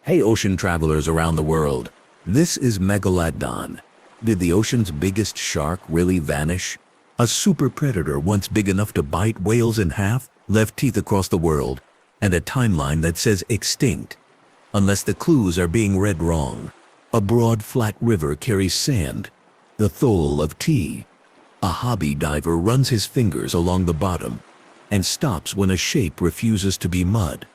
Hey ocean travelers around the world, this is Megalodon. Did the ocean's biggest shark really vanish? A super predator once big enough to bite whales in half, left teeth across the world, and a timeline that says extinct. Unless the clues are being read wrong. A broad flat river carries sand, the thole of tea. A hobby diver runs his fingers along the bottom and stops when a shape refuses to be mud.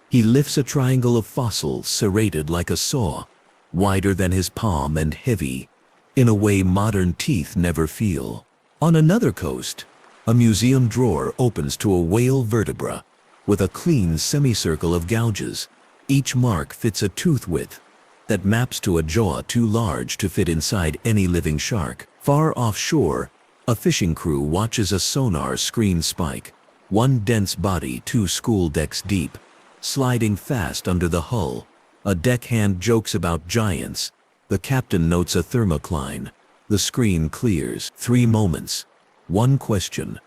He lifts a triangle of fossils serrated like a saw, wider than his palm and heavy, in a way modern teeth never feel. On another coast, a museum drawer opens to a whale vertebra with a clean semicircle of gouges. Each mark fits a tooth width that maps to a jaw too large to fit inside any living shark. Far offshore, a fishing crew watches a sonar screen spike, one dense body 2 school decks deep, sliding fast under the hull. A deckhand jokes about giants. The captain notes a thermocline. The screen clears. 3 moments. 1 question.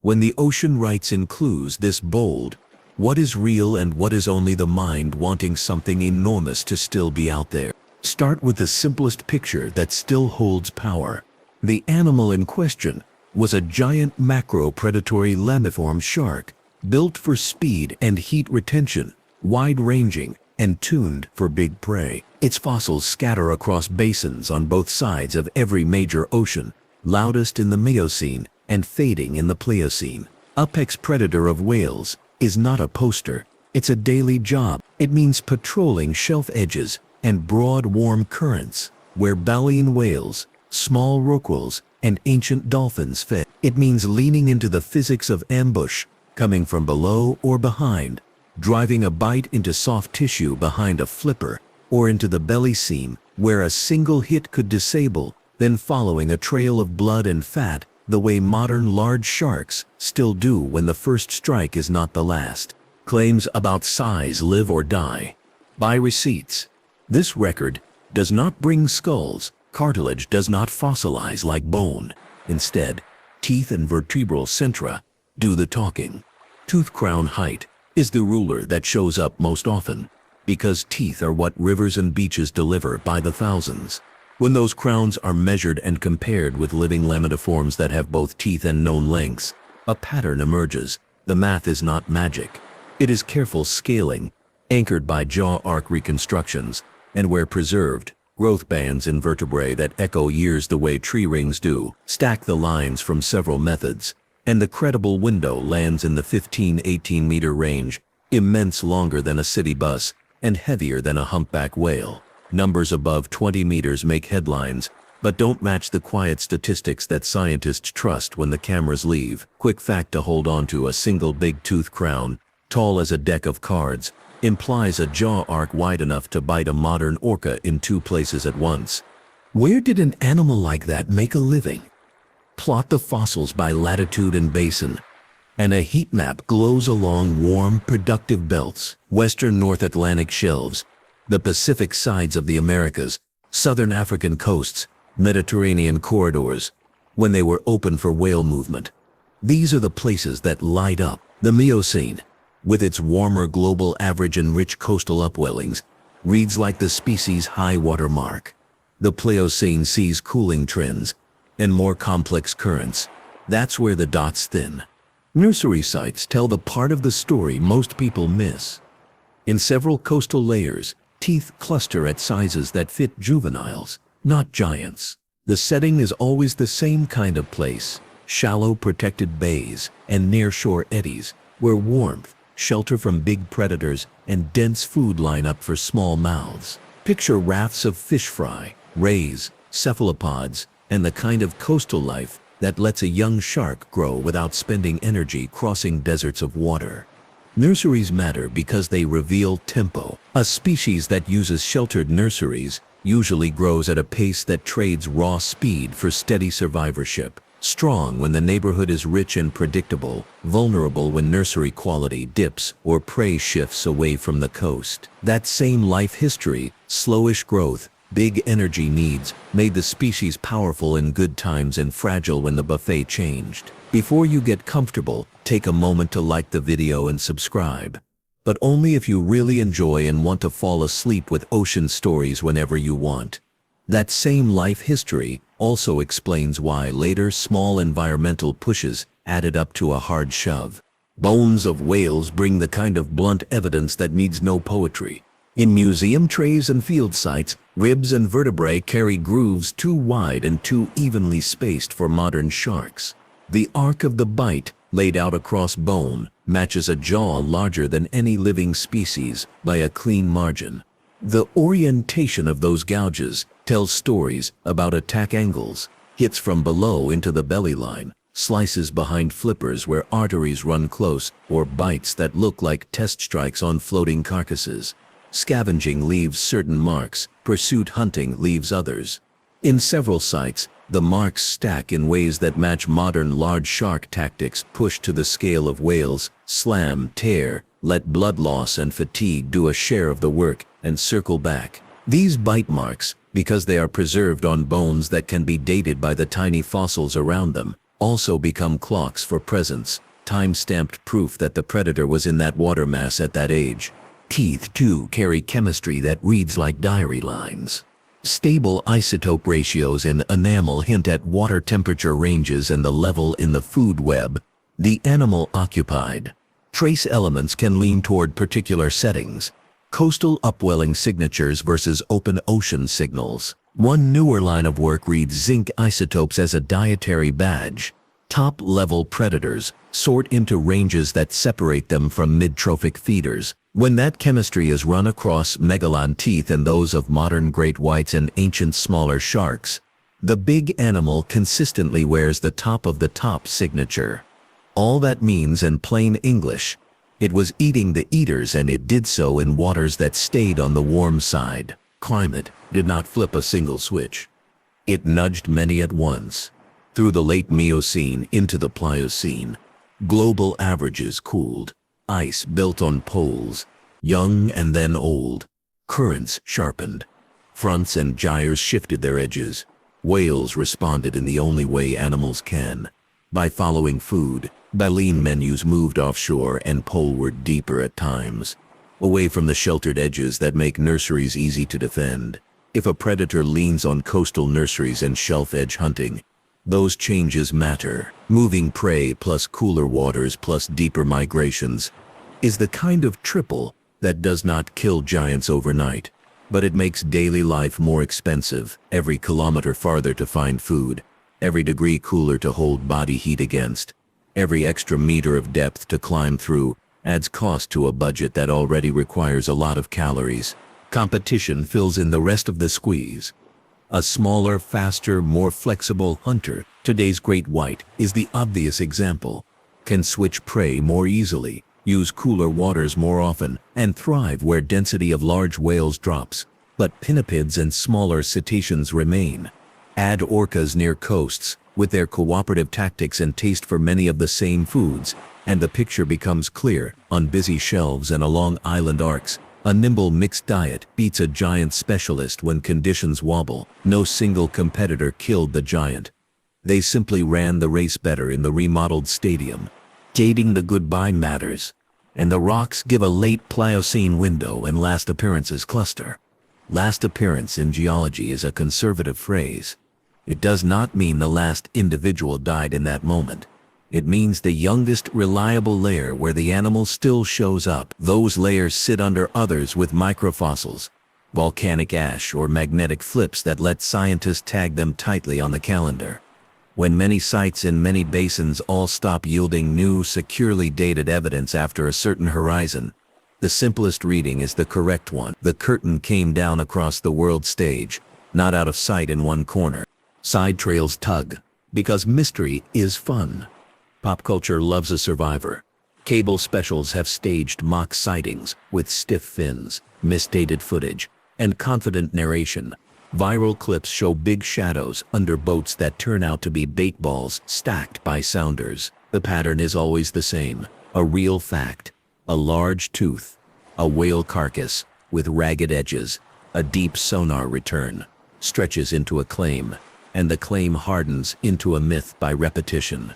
When the ocean writes in clues this bold, what is real and what is only the mind wanting something enormous to still be out there? Start with the simplest picture that still holds power. The animal in question was a giant macro-predatory lamiform shark, built for speed and heat retention, wide-ranging, and tuned for big prey. Its fossils scatter across basins on both sides of every major ocean, loudest in the Miocene and fading in the Pliocene. Apex predator of whales is not a poster, it's a daily job. It means patrolling shelf edges and broad warm currents, where baleen whales, small rorquals, and ancient dolphins fed. It means leaning into the physics of ambush, coming from below or behind, driving a bite into soft tissue behind a flipper, or into the belly seam, where a single hit could disable, then following a trail of blood and fat, the way modern large sharks still do when the first strike is not the last. Claims about size live or die. Buy receipts. This record does not bring skulls. Cartilage does not fossilize like bone. Instead, teeth and vertebral centra do the talking. Tooth crown height is the ruler that shows up most often, because teeth are what rivers and beaches deliver by the thousands. When those crowns are measured and compared with living laminiforms that have both teeth and known lengths, a pattern emerges. The math is not magic. It is careful scaling, anchored by jaw arc reconstructions, and where preserved, growth bands in vertebrae that echo years the way tree rings do. Stack the lines from several methods, and the credible window lands in the 15-18 meter range, immense, longer than a city bus, and heavier than a humpback whale. Numbers above 20 meters make headlines, but don't match the quiet statistics that scientists trust when the cameras leave. Quick fact to hold on to: a single big tooth crown, tall as a deck of cards, implies a jaw arc wide enough to bite a modern orca in 2 places at once. Where did an animal like that make a living? Plot the fossils by latitude and basin, and a heat map glows along warm, productive belts. Western North Atlantic shelves, the Pacific sides of the Americas, southern African coasts, Mediterranean corridors, when they were open for whale movement. These are the places that light up. The Miocene, with its warmer global average and rich coastal upwellings, reads like the species' high water mark. The Pliocene sees cooling trends and more complex currents. That's where the dots thin. Nursery sites tell the part of the story most people miss. In several coastal layers, teeth cluster at sizes that fit juveniles, not giants. The setting is always the same kind of place: shallow protected bays and near-shore eddies, where warmth, shelter from big predators, and dense food line up for small mouths. Picture rafts of fish fry, rays, cephalopods, and the kind of coastal life that lets a young shark grow without spending energy crossing deserts of water. Nurseries matter because they reveal tempo. A species that uses sheltered nurseries usually grows at a pace that trades raw speed for steady survivorship. Strong when the neighborhood is rich and predictable, vulnerable when nursery quality dips or prey shifts away from the coast. That same life history, slowish growth, big energy needs, made the species powerful in good times and fragile when the buffet changed. Before you get comfortable, take a moment to like the video and subscribe. but only if you really enjoy and want to fall asleep with ocean stories whenever you want. That same life history also explains why later small environmental pushes added up to a hard shove. Bones of whales bring the kind of blunt evidence that needs no poetry. In museum trays and field sites, ribs and vertebrae carry grooves too wide and too evenly spaced for modern sharks. The arc of the bite, laid out across bone, matches a jaw larger than any living species by a clean margin. The orientation of those gouges tells stories about attack angles, hits from below into the belly line, slices behind flippers where arteries run close, or bites that look like test strikes on floating carcasses. Scavenging leaves certain marks, pursuit hunting leaves others. In several sites, the marks stack in ways that match modern large shark tactics: push to the scale of whales, slam, tear, let blood loss and fatigue do a share of the work, and circle back. These bite marks, because they are preserved on bones that can be dated by the tiny fossils around them, also become clocks for presence, time-stamped proof that the predator was in that water mass at that age. Teeth, too, carry chemistry that reads like diary lines. Stable isotope ratios in enamel hint at water temperature ranges and the level in the food web the animal occupied. Trace elements can lean toward particular settings. Coastal upwelling signatures versus open ocean signals. One newer line of work reads zinc isotopes as a dietary badge. Top-level predators sort into ranges that separate them from mid-trophic feeders. When that chemistry is run across Megalodon teeth and those of modern great whites and ancient smaller sharks, the big animal consistently wears the top of the top signature. All that means in plain English, it was eating the eaters, and it did so in waters that stayed on the warm side. Climate did not flip a single switch. It nudged many at once. Through the late Miocene into the Pliocene, global averages cooled. Ice built on poles, young and then old. Currents sharpened. Fronts and gyres shifted their edges. Whales responded in the only way animals can, by following food. Baleen menus moved offshore and poleward deeper at times, away from the sheltered edges that make nurseries easy to defend. If a predator leans on coastal nurseries and shelf-edge hunting, those changes matter. Moving prey plus cooler waters plus deeper migrations is the kind of triple that does not kill giants overnight, but it makes daily life more expensive. Every kilometer farther to find food, every degree cooler to hold body heat against, every extra meter of depth to climb through adds cost to a budget that already requires a lot of calories. Competition fills in the rest of the squeeze. A smaller, faster, more flexible hunter, today's great white, is the obvious example. Can switch prey more easily, use cooler waters more often, and thrive where density of large whales drops. But pinnipeds and smaller cetaceans remain. Add orcas near coasts, with their cooperative tactics and taste for many of the same foods, and the picture becomes clear. On busy shelves and along island arcs, a nimble mixed diet beats a giant specialist when conditions wobble. No single competitor killed the giant. They simply ran the race better in the remodeled stadium. Dating the goodbye matters, and the rocks give a late Pliocene window and last appearances cluster. Last appearance in geology is a conservative phrase. It does not mean the last individual died in that moment. It means the youngest reliable layer where the animal still shows up. Those layers sit under others with microfossils, volcanic ash or magnetic flips that let scientists tag them tightly on the calendar. When many sites in many basins all stop yielding new, securely dated evidence after a certain horizon, the simplest reading is the correct one. The curtain came down across the world stage, not out of sight in one corner. Side trails tug, because mystery is fun. Pop culture loves a survivor. Cable specials have staged mock sightings with stiff fins, misdated footage, and confident narration. Viral clips show big shadows under boats that turn out to be bait balls stacked by sounders. The pattern is always the same. A real fact. A large tooth. A whale carcass with ragged edges. A deep sonar return. Stretches into a claim. And the claim hardens into a myth by repetition.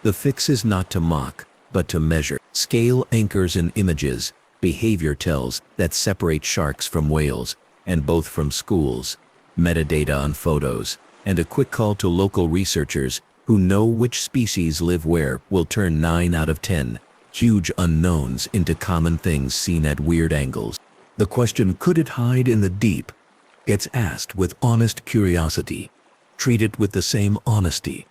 The fix is not to mock, but to measure. Scale anchors in images, behavior tells that separate sharks from whales, and both from schools, metadata on photos, and a quick call to local researchers who know which species live where will turn 9 out of 10 huge unknowns into common things seen at weird angles. The question, could it hide in the deep, gets asked with honest curiosity. Treat it with the same honesty.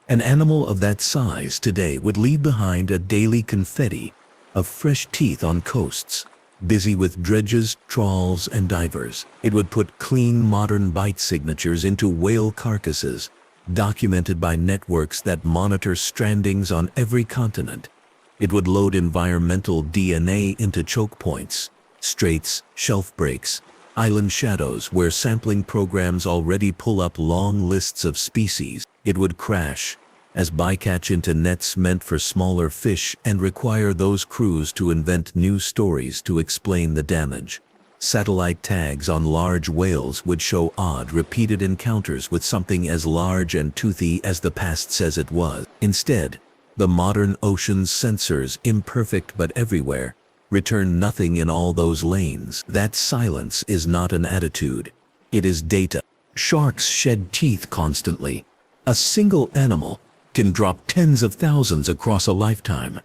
An animal of that size today would leave behind a daily confetti of fresh teeth on coasts, busy with dredges, trawls, and divers. It would put clean modern bite signatures into whale carcasses, documented by networks that monitor strandings on every continent. It would load environmental DNA into choke points, straits, shelf breaks, island shadows where sampling programs already pull up long lists of species. It would crash as bycatch into nets meant for smaller fish and require those crews to invent new stories to explain the damage. Satellite tags on large whales would show odd, repeated encounters with something as large and toothy as the past says it was. Instead, the modern ocean's sensors, imperfect but everywhere, return nothing in all those lanes. That silence is not an attitude. It is data. Sharks shed teeth constantly. A single animal can drop tens of thousands across a lifetime.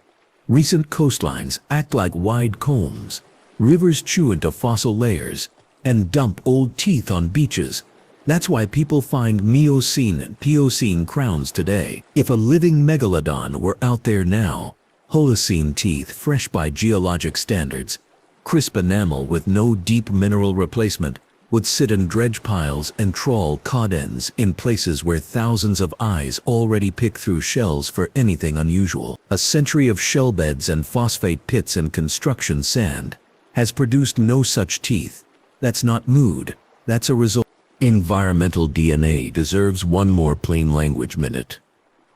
Recent coastlines act like wide combs. Rivers chew into fossil layers and dump old teeth on beaches. That's why people find Miocene and Pliocene crowns today. If a living Megalodon were out there now, Holocene teeth fresh by geologic standards, crisp enamel with no deep mineral replacement, would sit in dredge piles and trawl cod ends in places where thousands of eyes already pick through shells for anything unusual. A century of shell beds and phosphate pits and construction sand has produced no such teeth. That's not mood, that's a result. Environmental DNA deserves one more plain language minute.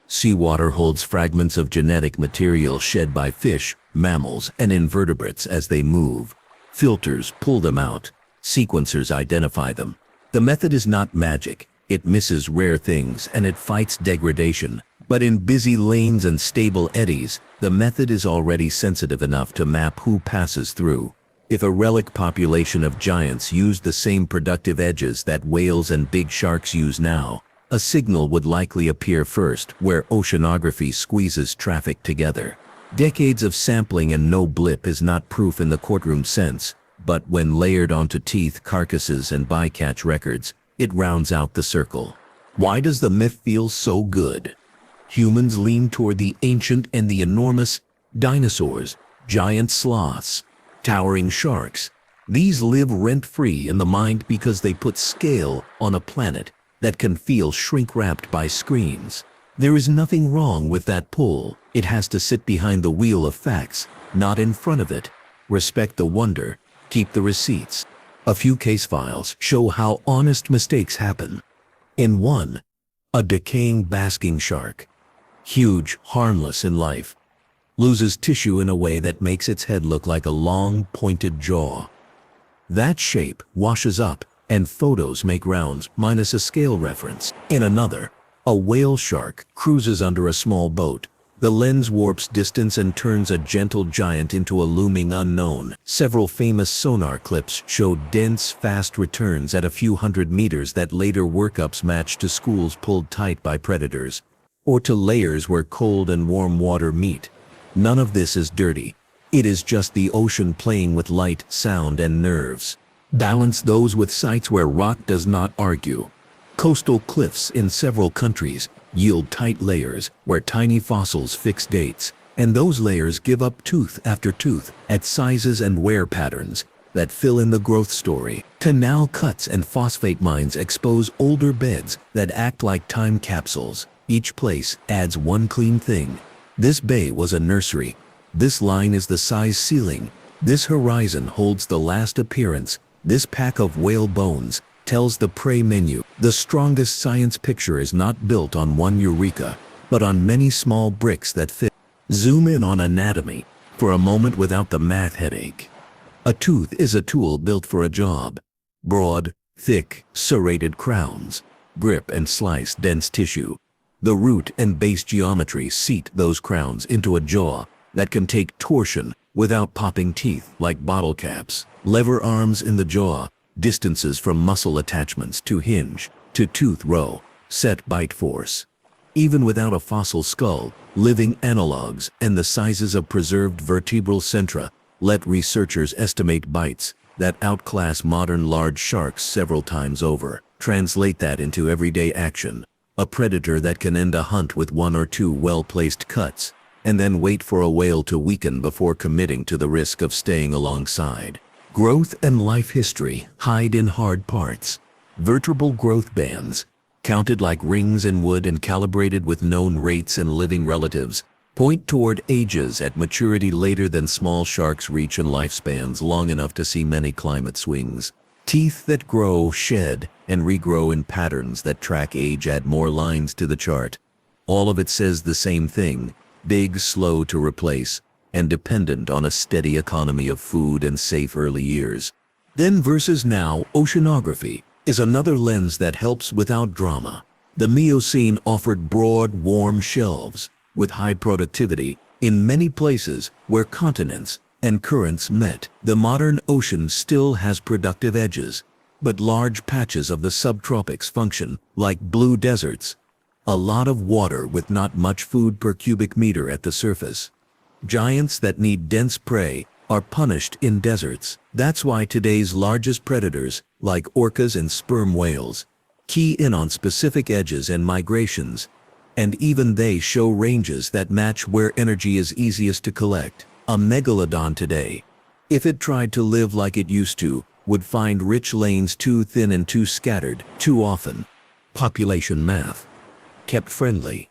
Seawater holds fragments of genetic material shed by fish, mammals, and invertebrates as they move. Filters pull them out. Sequencers identify them. The method is not magic. It misses rare things and it fights degradation. But in busy lanes and stable eddies, the method is already sensitive enough to map who passes through. If a relic population of giants used the same productive edges that whales and big sharks use now, a signal would likely appear first where oceanography squeezes traffic together. Decades of sampling and no blip is not proof in the courtroom sense, but when layered onto teeth, carcasses, and bycatch records, it rounds out the circle. Why does the myth feel so good? Humans lean toward the ancient and the enormous. Dinosaurs, giant sloths, towering sharks. These live rent-free in the mind because they put scale on a planet that can feel shrink-wrapped by screens. There is nothing wrong with that pull. It has to sit behind the wheel of facts, not in front of it. Respect the wonder, keep the receipts. A few case files show how honest mistakes happen. In one, a decaying basking shark, huge, harmless in life, loses tissue in a way that makes its head look like a long, pointed jaw. That shape washes up, and photos make rounds minus a scale reference. In another, a whale shark cruises under a small boat. The lens warps distance and turns a gentle giant into a looming unknown. Several famous sonar clips show dense, fast returns at a few hundred meters that later workups match to schools pulled tight by predators, or to layers where cold and warm water meet. None of this is dirty. It is just the ocean playing with light, sound, and nerves. Balance those with sites where rock does not argue. Coastal cliffs in several countries yield tight layers where tiny fossils fix dates, and those layers give up tooth after tooth at sizes and wear patterns that fill in the growth story. Canal cuts and phosphate mines expose older beds that act like time capsules. Each place adds one clean thing. This bay was a nursery. This line is the size ceiling. This horizon holds the last appearance. This pack of whale bones tells the prey menu. The strongest science picture is not built on one eureka, but on many small bricks that fit. Zoom in on anatomy for a moment without the math headache. A tooth is a tool built for a job. Broad, thick, serrated crowns. Grip and slice dense tissue. The root and base geometry seat those crowns into a jaw that can take torsion without popping teeth like bottle caps. Lever arms in the jaw, distances from muscle attachments to hinge, to tooth row, set bite force. Even without a fossil skull, living analogs and the sizes of preserved vertebral centra let researchers estimate bites that outclass modern large sharks several times over. Translate that into everyday action. A predator that can end a hunt with one or two well-placed cuts, and then wait for a whale to weaken before committing to the risk of staying alongside. Growth and life history hide in hard parts. Vertebral growth bands, counted like rings in wood and calibrated with known rates and living relatives, point toward ages at maturity later than small sharks reach in lifespans long enough to see many climate swings. Teeth that grow, shed, and regrow in patterns that track age add more lines to the chart. All of it says the same thing: big, slow to replace, and dependent on a steady economy of food and safe early years. Then versus now, oceanography is another lens that helps without drama. The Miocene offered broad, warm shelves with high productivity in many places where continents and currents met. The modern ocean still has productive edges, but large patches of the subtropics function like blue deserts. A lot of water with not much food per cubic meter at the surface. Giants that need dense prey are punished in deserts. That's why today's largest predators, like orcas and sperm whales, key in on specific edges and migrations, and even they show ranges that match where energy is easiest to collect. A megalodon today, if it tried to live like it used to, would find rich lanes too thin and too scattered too often. Population math, kept friendly,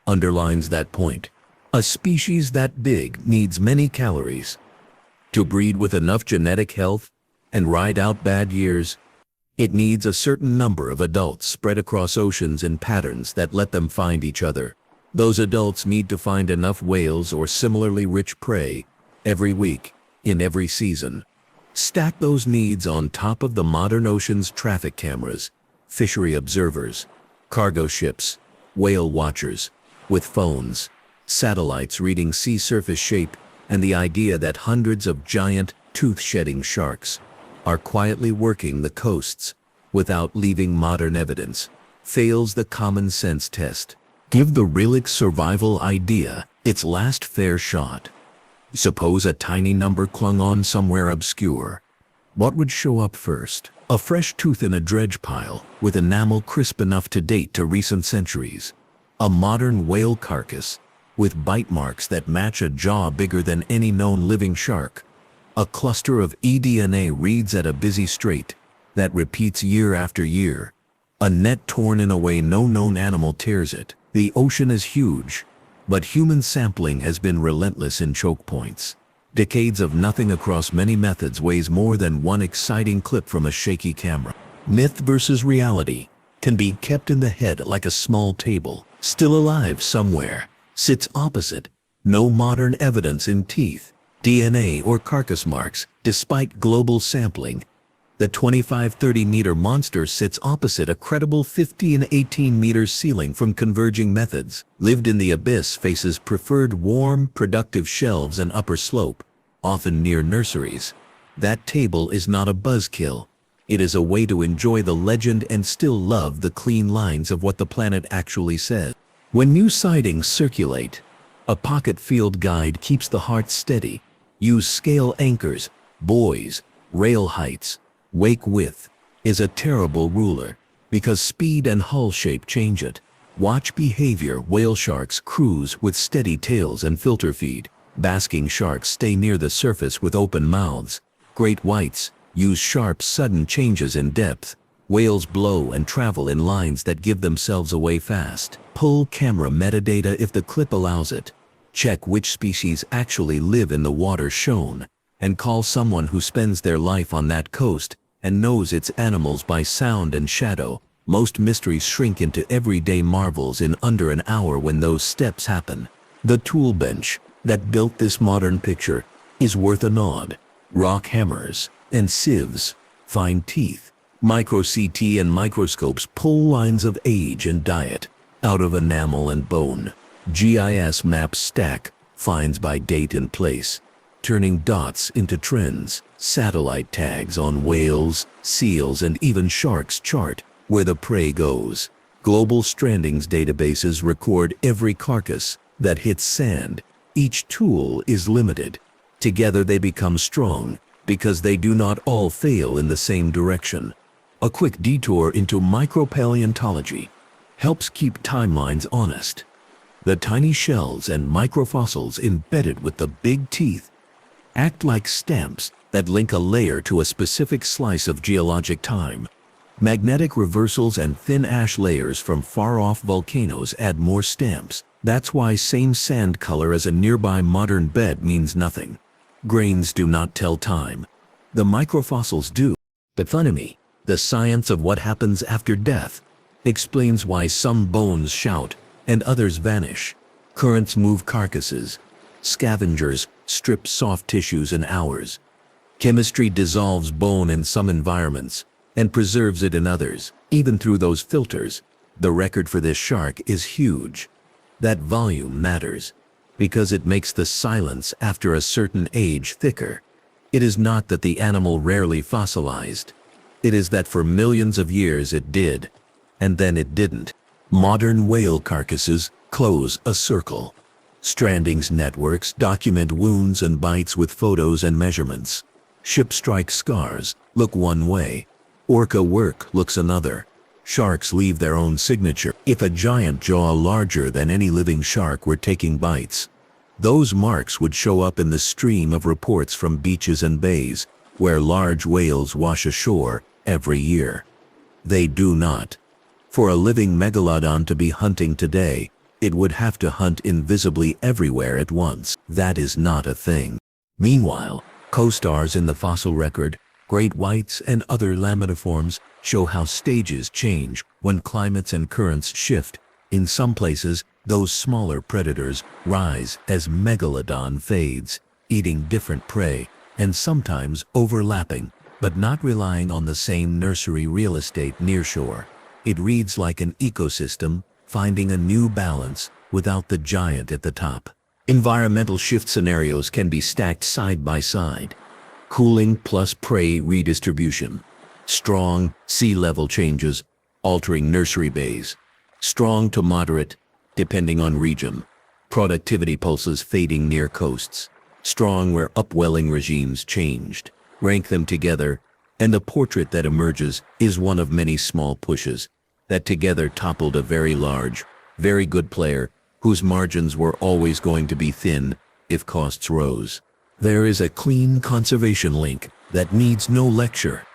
underlines that point. A species that big needs many calories. To breed with enough genetic health and ride out bad years, it needs a certain number of adults spread across oceans in patterns that let them find each other. Those adults need to find enough whales or similarly rich prey every week, in every season. Stack those needs on top of the modern ocean's traffic cameras, fishery observers, cargo ships, whale watchers, with phones, satellites reading sea surface shape, and the idea that hundreds of giant, tooth-shedding sharks are quietly working the coasts without leaving modern evidence, fails the common sense test. Give the relic survival idea its last fair shot. Suppose a tiny number clung on somewhere obscure. What would show up first? A fresh tooth in a dredge pile with enamel crisp enough to date to recent centuries. A modern whale carcass with bite marks that match a jaw bigger than any known living shark. A cluster of eDNA reads at a busy strait that repeats year after year. A net torn in a way no known animal tears it. The ocean is huge, but human sampling has been relentless in choke points. Decades of nothing across many methods weighs more than one exciting clip from a shaky camera. Myth versus reality can be kept in the head like a small table. Still alive somewhere, sits opposite. No modern evidence in teeth, DNA, or carcass marks, despite global sampling. The 25-30 meter monster sits opposite a credible 50 and 18 meter ceiling from converging methods. Lived in the abyss, faces preferred warm, productive shelves and upper slope, often near nurseries. That table is not a buzzkill. It is a way to enjoy the legend and still love the clean lines of what the planet actually says. When new sightings circulate, a pocket field guide keeps the heart steady. Use scale anchors, buoys, rail heights. Wake width is a terrible ruler because speed and hull shape change it. Watch behavior. Whale sharks cruise with steady tails and filter feed. Basking sharks stay near the surface with open mouths. Great whites use sharp sudden changes in depth. Whales blow and travel in lines that give themselves away fast. Pull camera metadata if the clip allows it. Check which species actually live in the water shown, and call someone who spends their life on that coast and knows its animals by sound and shadow. Most mysteries shrink into everyday marvels in under an hour when those steps happen. The tool bench that built this modern picture is worth a nod. Rock hammers and sieves, fine teeth, micro-CT and microscopes pull lines of age and diet out of enamel and bone. GIS maps stack finds by date and place. turning dots into trends. Satellite tags on whales, seals, and even sharks chart where the prey goes. Global strandings databases record every carcass that hits sand. Each tool is limited. Together they become strong because they do not all fail in the same direction. A quick detour into micropaleontology helps keep timelines honest. The tiny shells and microfossils embedded with the big teeth act like stamps that link a layer to a specific slice of geologic time. Magnetic reversals and thin ash layers from far-off volcanoes add more stamps. That's why same sand color as a nearby modern bed means nothing. Grains do not tell time. The microfossils do. Pathonymy, the science of what happens after death, explains why some bones shout and others vanish. Currents move carcasses. Scavengers strip soft tissues in hours. Chemistry dissolves bone in some environments and preserves it in others. Even through those filters, the record for this shark is huge. That volume matters because it makes the silence after a certain age thicker. It is not that the animal rarely fossilized. It is that for millions of years it did, and then it didn't. Modern whale carcasses close a circle. Strandings networks document wounds and bites with photos and measurements. Ship strike scars look one way. Orca work looks another. Sharks leave their own signature. If a giant jaw larger than any living shark were taking bites, those marks would show up in the stream of reports from beaches and bays where large whales wash ashore every year. They do not. For a living megalodon to be hunting today, it would have to hunt invisibly everywhere at once. That is not a thing. Meanwhile, co-stars in the fossil record, great whites and other laminiforms, show how stages change when climates and currents shift. In some places, those smaller predators rise as Megalodon fades, eating different prey, and sometimes overlapping, but not relying on the same nursery real estate nearshore. It reads like an ecosystem, finding a new balance without the giant at the top. Environmental shift scenarios can be stacked side by side. Cooling plus prey redistribution. Strong sea level changes, altering nursery bays. Strong to moderate, depending on region. Productivity pulses fading near coasts. Strong where upwelling regimes changed. Rank them together, and the portrait that emerges is one of many small pushes that together toppled a very large, very good player whose margins were always going to be thin if costs rose. There is a clean conservation link that needs no lecture.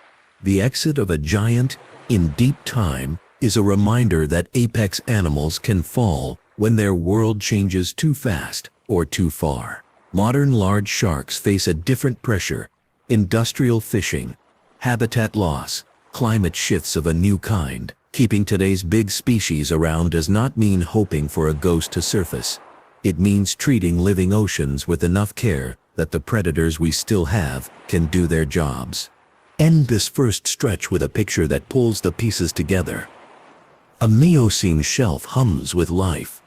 The exit of a giant in deep time is a reminder that apex animals can fall when their world changes too fast or too far. Modern large sharks face a different pressure: industrial fishing, habitat loss, climate shifts of a new kind. Keeping today's big species around does not mean hoping for a ghost to surface. It means treating living oceans with enough care that the predators we still have can do their jobs. End this first stretch with a picture that pulls the pieces together. A Miocene shelf hums with life,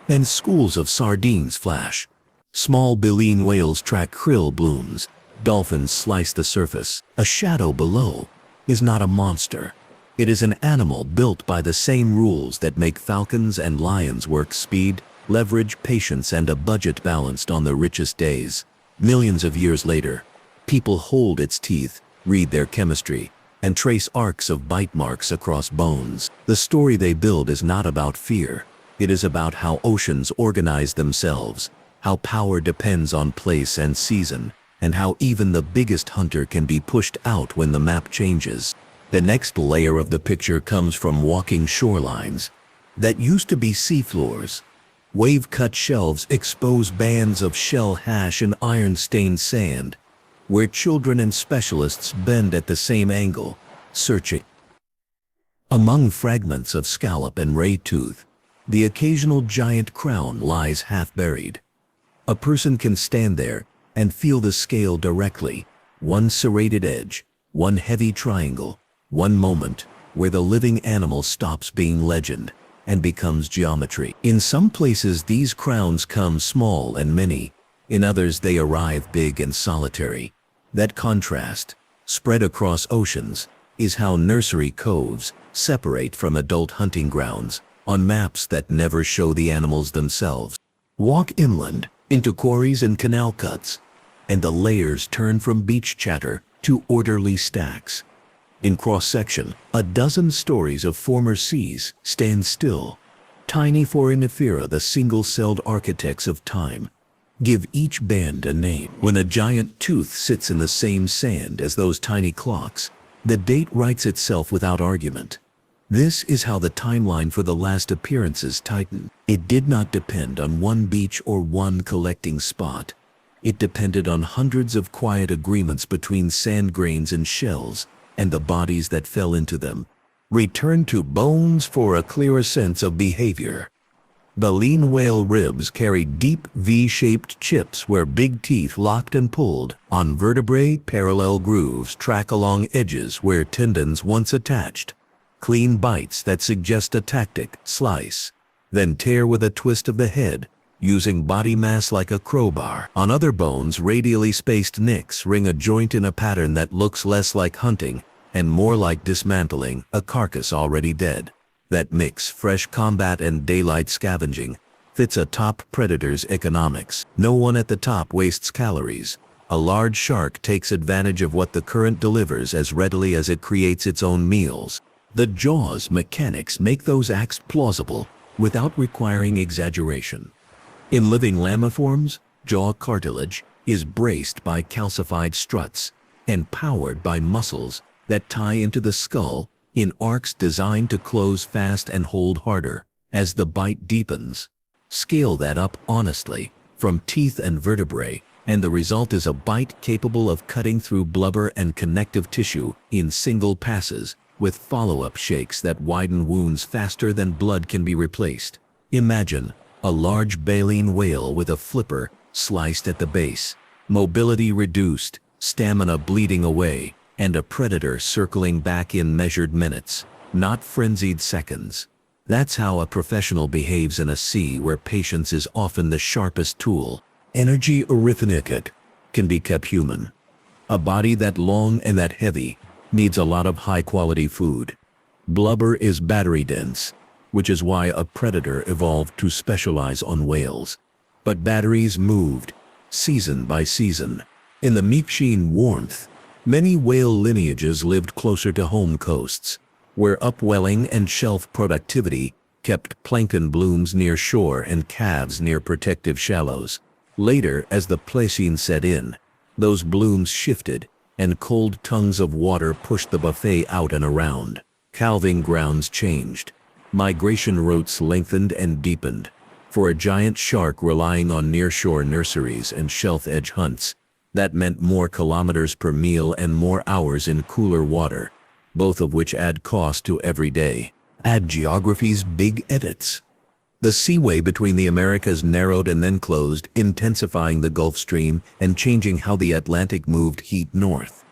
and schools of sardines flash. Small baleen whales track krill blooms. Dolphins slice the surface. A shadow below is not a monster. It is an animal built by the same rules that make falcons and lions work: speed, leverage, patience, and a budget balanced on the richest days. Millions of years later, people hold its teeth, read their chemistry, and trace arcs of bite marks across bones. The story they build is not about fear. It is about how oceans organize themselves, how power depends on place and season, and how even the biggest hunter can be pushed out when the map changes. The next layer of the picture comes from walking shorelines that used to be seafloors. Wave-cut shelves expose bands of shell hash and iron-stained sand, where children and specialists bend at the same angle, searching. Among fragments of scallop and ray tooth, the occasional giant crown lies half-buried. A person can stand there and feel the scale directly, one serrated edge, one heavy triangle, one moment where the living animal stops being legend and becomes geometry. In some places these crowns come small and many, In others they arrive big and solitary. That contrast, spread across oceans, is how nursery coves separate from adult hunting grounds on maps that never show the animals themselves. Walk inland into quarries and canal cuts, and the layers turn from beach chatter to orderly stacks. In cross-section, a dozen stories of former seas stand still. Tiny foraminifera, the single-celled architects of time, give each band a name. When a giant tooth sits in the same sand as those tiny clocks, the date writes itself without argument. This is how the timeline for the last appearances tightened. It did not depend on one beach or one collecting spot. It depended on hundreds of quiet agreements between sand grains and shells and the bodies that fell into them. Return to bones for a clearer sense of behavior. Baleen whale ribs carry deep V-shaped chips where big teeth locked and pulled. On vertebrae, parallel grooves track along edges where tendons once attached. Clean bites that suggest a tactic: slice, then tear with a twist of the head, using body mass like a crowbar. On other bones, radially spaced nicks ring a joint in a pattern that looks less like hunting and more like dismantling a carcass already dead. That mix, fresh combat and daylight scavenging, fits a top predator's economics. No one at the top wastes calories. A large shark takes advantage of what the current delivers as readily as it creates its own meals. The jaw's mechanics make those acts plausible without requiring exaggeration. In living lammiforms, jaw cartilage is braced by calcified struts and powered by muscles that tie into the skull in arcs designed to close fast and hold harder as the bite deepens. Scale that up honestly from teeth and vertebrae, and the result is a bite capable of cutting through blubber and connective tissue in single passes, with follow-up shakes that widen wounds faster than blood can be replaced. Imagine a large baleen whale with a flipper sliced at the base, mobility reduced, stamina bleeding away, and a predator circling back in measured minutes, not frenzied seconds. That's how a professional behaves in a sea where patience is often the sharpest tool. Energy arithmetic can be kept human. A body that long and that heavy needs a lot of high-quality food. Blubber is battery-dense, which is why a predator evolved to specialize on whales. But batteries moved, season by season. In the Mexican warmth, many whale lineages lived closer to home coasts, where upwelling and shelf productivity kept plankton blooms near shore and calves near protective shallows. Later, as the Pleistocene set in, those blooms shifted, and cold tongues of water pushed the buffet out and around. Calving grounds changed. Migration routes lengthened and deepened. For a giant shark relying on nearshore nurseries and shelf-edge hunts, that meant more kilometers per meal and more hours in cooler water, both of which add cost to every day. Add geography's big edits. The seaway between the Americas narrowed and then closed, intensifying the Gulf Stream and changing how the Atlantic moved heat north.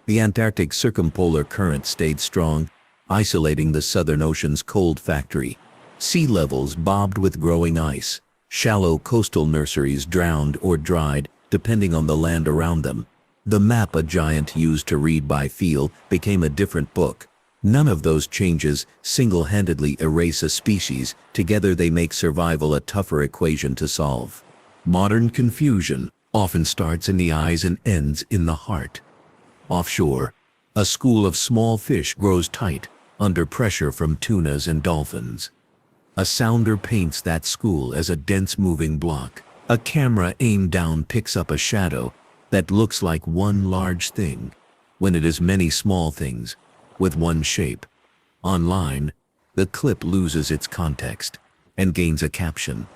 The Antarctic circumpolar current stayed strong, isolating the Southern Ocean's cold factory. Sea levels bobbed with growing ice. Shallow coastal nurseries drowned or dried, depending on the land around them. The map a giant used to read by feel became a different book. None of those changes single-handedly erase a species. Together they make survival a tougher equation to solve. Modern confusion often starts in the eyes and ends in the heart. Offshore, a school of small fish grows tight under pressure from tunas and dolphins. A sounder paints that school as a dense moving block. A camera aimed down picks up a shadow that looks like one large thing, when it is many small things, with one shape. Online, the clip loses its context and gains a caption.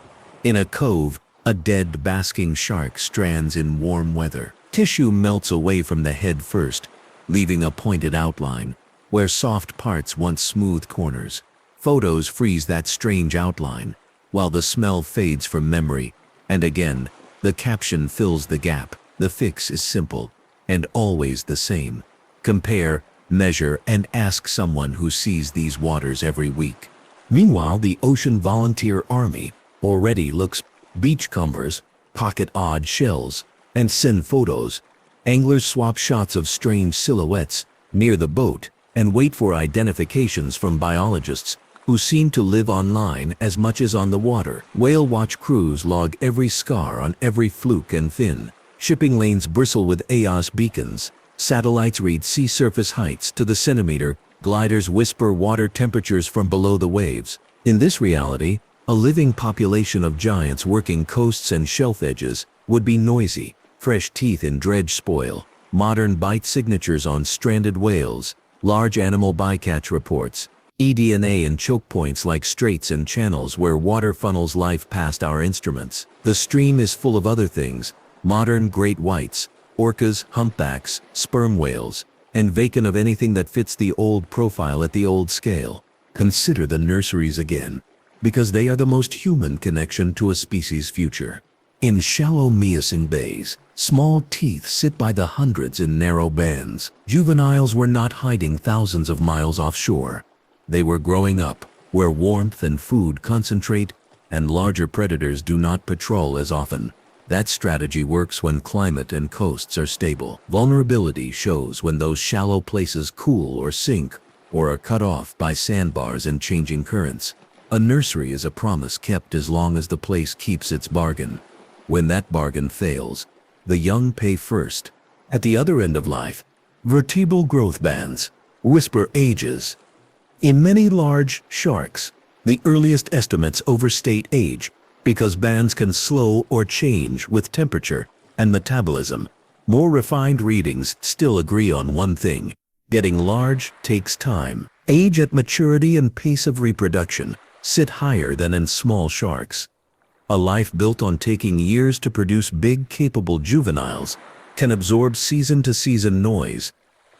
In a cove, a dead basking shark strands in warm weather. Tissue melts away from the head first, leaving a pointed outline, where soft parts once smooth corners. Photos freeze that strange outline, while the smell fades from memory. And again, the caption fills the gap. The fix is simple, and always the same. Compare, measure, and ask someone who sees these waters every week. Meanwhile, the Ocean Volunteer Army already looks beachcombers, pocket odd shells, and send photos. Anglers swap shots of strange silhouettes near the boat and wait for identifications from biologists who seem to live online as much as on the water. Whale watch crews log every scar on every fluke and fin. Shipping lanes bristle with AOS beacons. Satellites read sea surface heights to the centimeter. Gliders whisper water temperatures from below the waves. In this reality, a living population of giants working coasts and shelf edges would be noisy. Fresh teeth in dredge spoil. Modern bite signatures on stranded whales. Large animal bycatch reports. eDNA in choke points like straits and channels where water funnels life past our instruments. The stream is full of other things. Modern great whites, orcas, humpbacks, sperm whales, and vacant of anything that fits the old profile at the old scale. Consider the nurseries again, because they are the most human connection to a species' future. In shallow Miocene bays, small teeth sit by the hundreds in narrow bands. Juveniles were not hiding thousands of miles offshore. They were growing up, where warmth and food concentrate, and larger predators do not patrol as often. That strategy works when climate and coasts are stable. Vulnerability shows when those shallow places cool or sink, or are cut off by sandbars and changing currents. A nursery is a promise kept as long as the place keeps its bargain. When that bargain fails, the young pay first. At the other end of life, vertebral growth bands whisper ages. In many large sharks, the earliest estimates overstate age because bands can slow or change with temperature and metabolism. More refined readings still agree on one thing: getting large takes time. Age at maturity and pace of reproduction sit higher than in small sharks. A life built on taking years to produce big, capable juveniles can absorb season-to-season noise,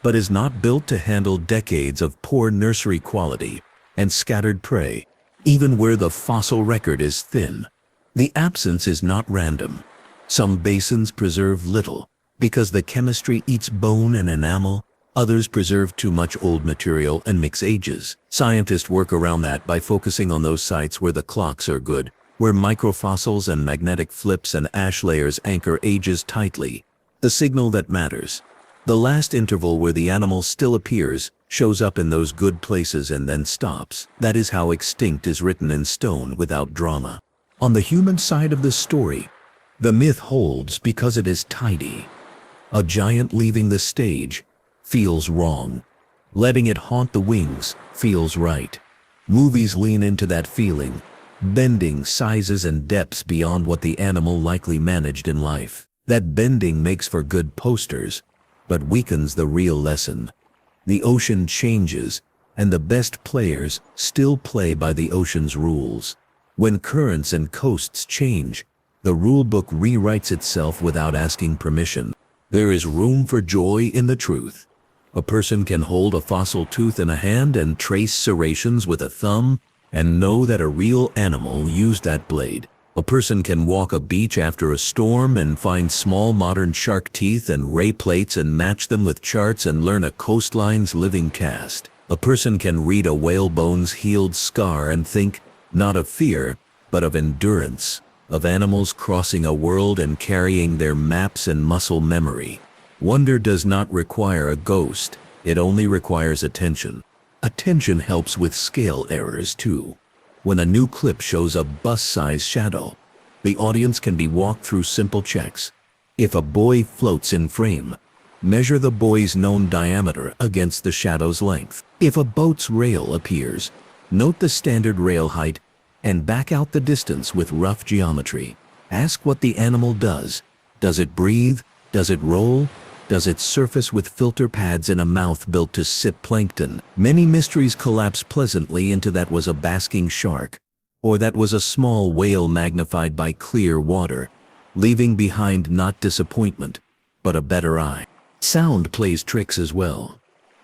but is not built to handle decades of poor nursery quality and scattered prey, even where the fossil record is thin. The absence is not random. Some basins preserve little because the chemistry eats bone and enamel. Others preserve too much old material and mix ages. Scientists work around that by focusing on those sites where the clocks are good, where microfossils and magnetic flips and ash layers anchor ages tightly. The signal that matters. The last interval where the animal still appears, shows up in those good places and then stops. That is how extinct is written in stone without drama. On the human side of the story, the myth holds because it is tidy. A giant leaving the stage feels wrong. Letting it haunt the wings feels right. Movies lean into that feeling, bending sizes and depths beyond what the animal likely managed in life. That bending makes for good posters, but weakens the real lesson. The ocean changes, and the best players still play by the ocean's rules. When currents and coasts change, the rulebook rewrites itself without asking permission. There is room for joy in the truth. A person can hold a fossil tooth in a hand and trace serrations with a thumb and know that a real animal used that blade. A person can walk a beach after a storm and find small modern shark teeth and ray plates and match them with charts and learn a coastline's living cast. A person can read a whalebone's healed scar and think, not of fear, but of endurance, of animals crossing a world and carrying their maps and muscle memory. Wonder does not require a ghost, it only requires attention. Attention helps with scale errors too. When a new clip shows a bus-sized shadow, the audience can be walked through simple checks. If a buoy floats in frame, measure the buoy's known diameter against the shadow's length. If a boat's rail appears, note the standard rail height and back out the distance with rough geometry. Ask what the animal does. Does it breathe? Does it roll? Does it surface with filter pads and a mouth built to sip plankton? Many mysteries collapse pleasantly into that was a basking shark, or that was a small whale magnified by clear water, leaving behind not disappointment, but a better eye. Sound plays tricks as well.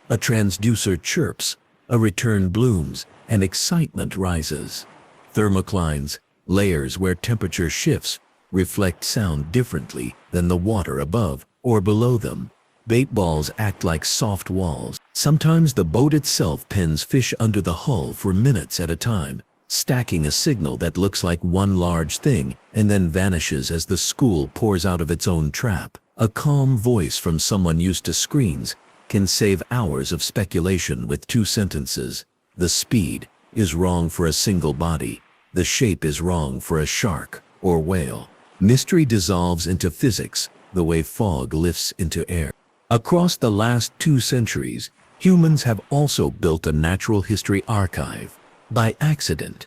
A transducer chirps, a return blooms, and excitement rises. Thermoclines, layers where temperature shifts, reflect sound differently than the water above or below them. Bait balls act like soft walls. Sometimes the boat itself pens fish under the hull for minutes at a time. stacking a signal that looks like one large thing and then vanishes as the school pours out of its own trap. A calm voice from someone used to screens can save hours of speculation with 2 sentences. The speed is wrong for a single body. The shape is wrong for a shark or whale. Mystery dissolves into physics the way fog lifts into air. Across the last 2 centuries, humans have also built a natural history archive. By accident.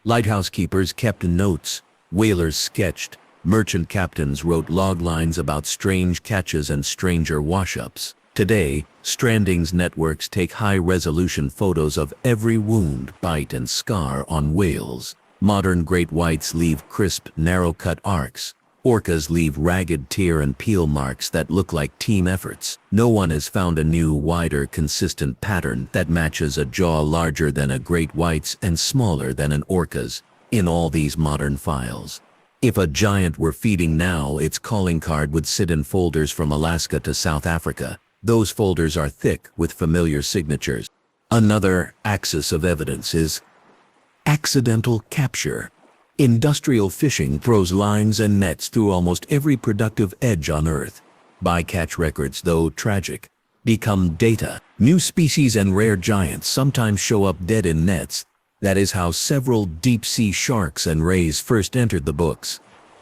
Lighthouse keepers kept notes, whalers sketched, merchant captains wrote log lines about strange catches and stranger wash-ups. Today, strandings networks take high-resolution photos of every wound, bite, and scar on whales. Modern great whites leave crisp, narrow-cut arcs. Orcas leave ragged tear and peel marks that look like team efforts. No one has found a new, wider, consistent pattern that matches a jaw larger than a great white's and smaller than an orca's in all these modern files. If a giant were feeding now, its calling card would sit in folders from Alaska to South Africa. Those folders are thick with familiar signatures. Another axis of evidence is accidental capture. Industrial fishing throws lines and nets through almost every productive edge on Earth. Bycatch records, though tragic, become data. New species and rare giants sometimes show up dead in nets. That is how several deep-sea sharks and rays first entered the books.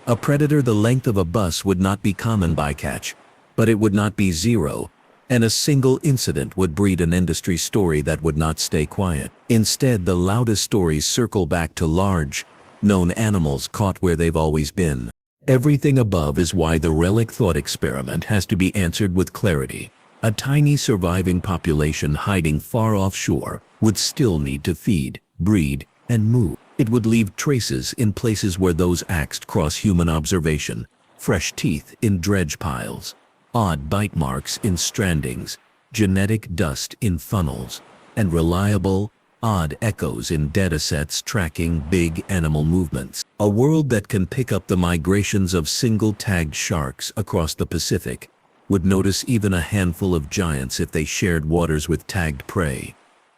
A predator the length of a bus would not be common bycatch, but it would not be zero, and a single incident would breed an industry story that would not stay quiet. Instead, the loudest stories circle back to large, known animals caught where they've always been. Everything above is why the relic thought experiment has to be answered with clarity. A tiny surviving population hiding far offshore would still need to feed, breed, and move. It would leave traces in places where those acts cross human observation. Fresh teeth in dredge piles, odd bite marks in strandings, genetic dust in funnels, and reliable, odd echoes in datasets tracking big animal movements. A world that can pick up the migrations of single-tagged sharks across the Pacific would notice even a handful of giants if they shared waters with tagged prey.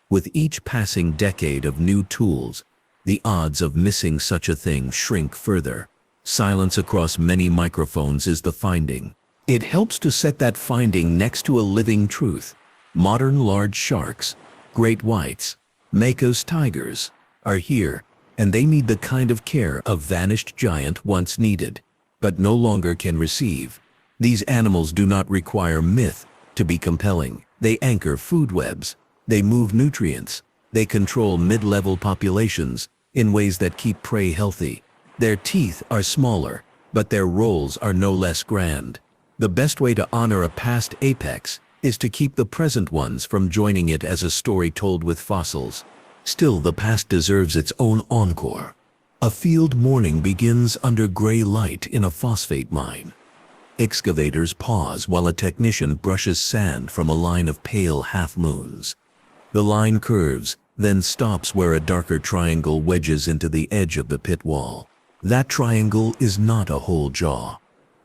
With each passing decade of new tools, the odds of missing such a thing shrink further. Silence across many microphones is the finding. It helps to set that finding next to a living truth. Modern large sharks, great whites, Mako's tigers, are here, and they need the kind of care a vanished giant once needed, but no longer can receive. These animals do not require myth to be compelling. They anchor food webs, they move nutrients, they control mid-level populations in ways that keep prey healthy. Their teeth are smaller, but their roles are no less grand. The best way to honor a past apex is to keep the present ones from joining it as a story told with fossils. Still, the past deserves its own encore. A field morning begins under gray light in a phosphate mine. Excavators pause while a technician brushes sand from a line of pale half-moons. The line curves, then stops where a darker triangle wedges into the edge of the pit wall. That triangle is not a whole jaw.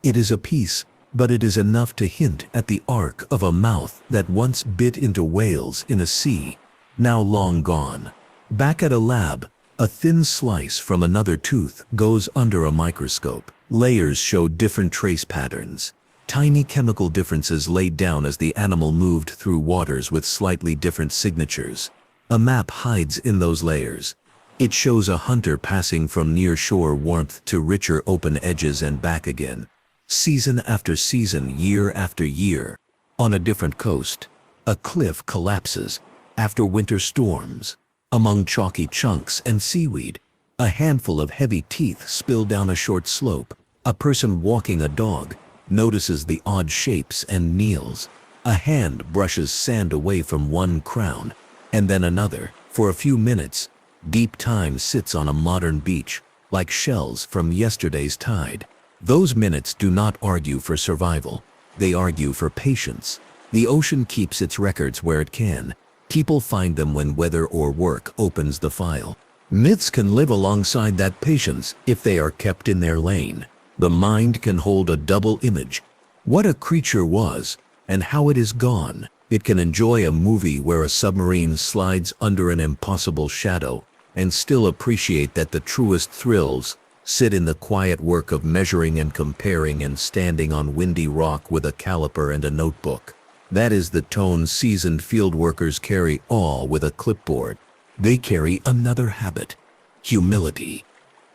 It is a piece, but it is enough to hint at the arc of a mouth that once bit into whales in a sea, now long gone. Back at a lab, a thin slice from another tooth goes under a microscope. Layers show different trace patterns, tiny chemical differences laid down as the animal moved through waters with slightly different signatures. A map hides in those layers. It shows a hunter passing from near-shore warmth to richer open edges and back again. Season after season, year after year. On a different coast, a cliff collapses after winter storms. Among chalky chunks and seaweed, a handful of heavy teeth spill down a short slope. A person walking a dog notices the odd shapes and kneels. A hand brushes sand away from one crown, and then another. For a few minutes, deep time sits on a modern beach, like shells from yesterday's tide. Those minutes do not argue for survival. They argue for patience. The ocean keeps its records where it can. People find them when weather or work opens the file. Myths can live alongside that patience if they are kept in their lane. The mind can hold a double image. What a creature was, and how it is gone. It can enjoy a movie where a submarine slides under an impossible shadow, and still appreciate that the truest thrills sit in the quiet work of measuring and comparing and standing on windy rock with a caliper and a notebook. That is the tone seasoned field workers carry, all with a clipboard. They carry another habit: humility.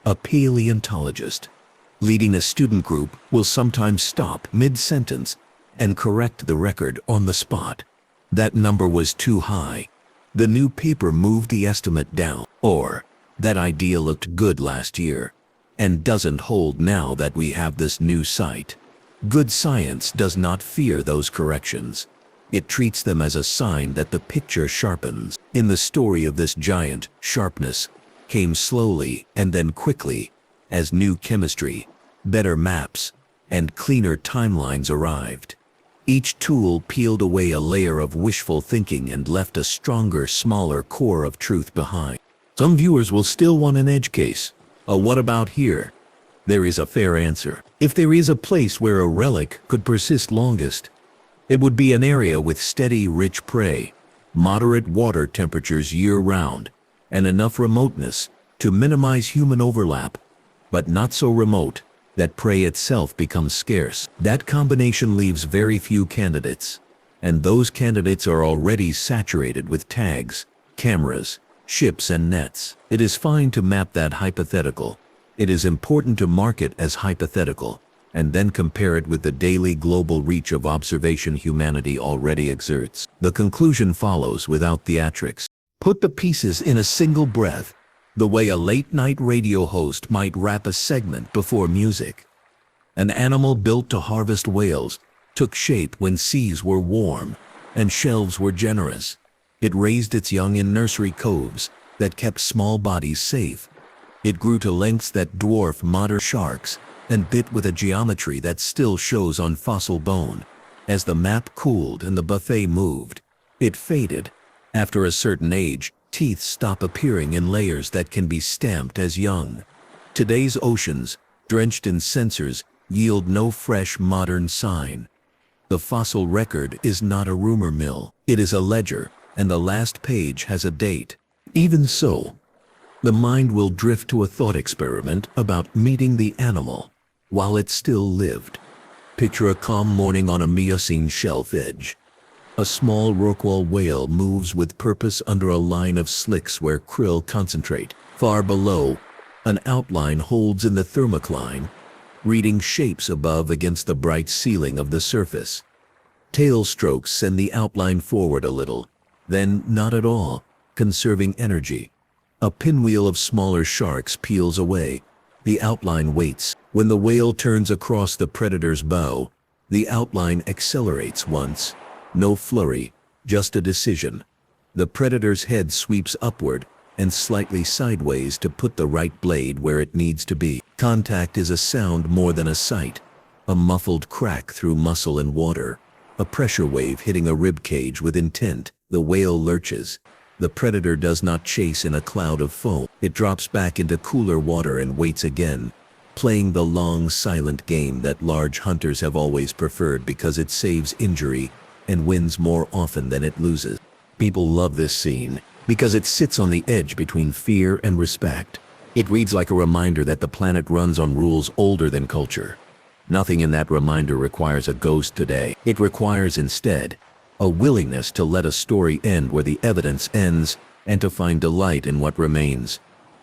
A paleontologist leading a student group will sometimes stop mid-sentence and correct the record on the spot. That number was too high. The new paper moved the estimate down. Or, that idea looked good last year and doesn't hold now that we have this new site. Good science does not fear those corrections. It treats them as a sign that the picture sharpens. In the story of this giant, sharpness came slowly and then quickly as new chemistry, better maps, and cleaner timelines arrived. Each tool peeled away a layer of wishful thinking and left a stronger, smaller core of truth behind. Some viewers will still want an edge case. A what about here? There is a fair answer. If there is a place where a relic could persist longest, it would be an area with steady, rich prey, moderate water temperatures year-round, and enough remoteness to minimize human overlap, but not so remote that prey itself becomes scarce. That combination leaves very few candidates, and those candidates are already saturated with tags, cameras, ships, and nets. It is fine to map that hypothetical. It is important to mark it as hypothetical, and then compare it with the daily global reach of observation humanity already exerts. The conclusion follows without theatrics. Put the pieces in a single breath, the way a late-night radio host might wrap a segment before music. An animal built to harvest whales took shape when seas were warm and shelves were generous. It raised its young in nursery coves that kept small bodies safe. It grew to lengths that dwarf modern sharks and bit with a geometry that still shows on fossil bone. As the map cooled and the buffet moved, it faded. After a certain age, teeth stop appearing in layers that can be stamped as young. Today's oceans, drenched in sensors, yield no fresh modern sign. The fossil record is not a rumor mill. It is a ledger, and the last page has a date. Even so, the mind will drift to a thought experiment about meeting the animal while it still lived. Picture a calm morning on a Miocene shelf edge. A small rorqual whale moves with purpose under a line of slicks where krill concentrate. Far below, an outline holds in the thermocline, reading shapes above against the bright ceiling of the surface. Tail strokes send the outline forward a little, then not at all, conserving energy. A pinwheel of smaller sharks peels away. The outline waits. When the whale turns across the predator's bow, the outline accelerates once. No flurry, just a decision. The predator's head sweeps upward and slightly sideways to put the right blade where it needs to be. Contact is a sound more than a sight. A muffled crack through muscle and water. A pressure wave hitting a rib cage with intent. The whale lurches. The predator does not chase in a cloud of foam. It drops back into cooler water and waits again, playing the long, silent game that large hunters have always preferred because it saves injury and wins more often than it loses. People love this scene because it sits on the edge between fear and respect. It reads like a reminder that the planet runs on rules older than culture. Nothing in that reminder requires a ghost today. It requires instead a willingness to let a story end where the evidence ends and to find delight in what remains.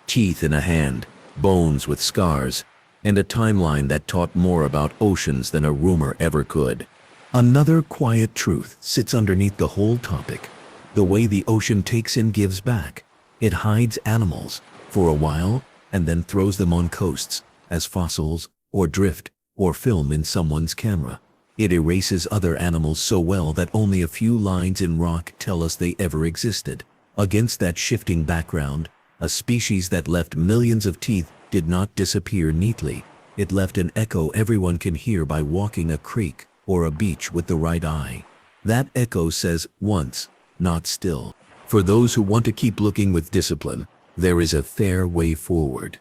Teeth in a hand, bones with scars, and a timeline that taught more about oceans than a rumor ever could. Another quiet truth sits underneath the whole topic. The way the ocean takes and gives back. It hides animals for a while and then throws them on coasts as fossils or drift or film in someone's camera. It erases other animals so well that only a few lines in rock tell us they ever existed. Against that shifting background, a species that left millions of teeth did not disappear neatly. It left an echo everyone can hear by walking a creek or a beach with the right eye. That echo says once, not still. For those who want to keep looking with discipline, there is a fair way forward.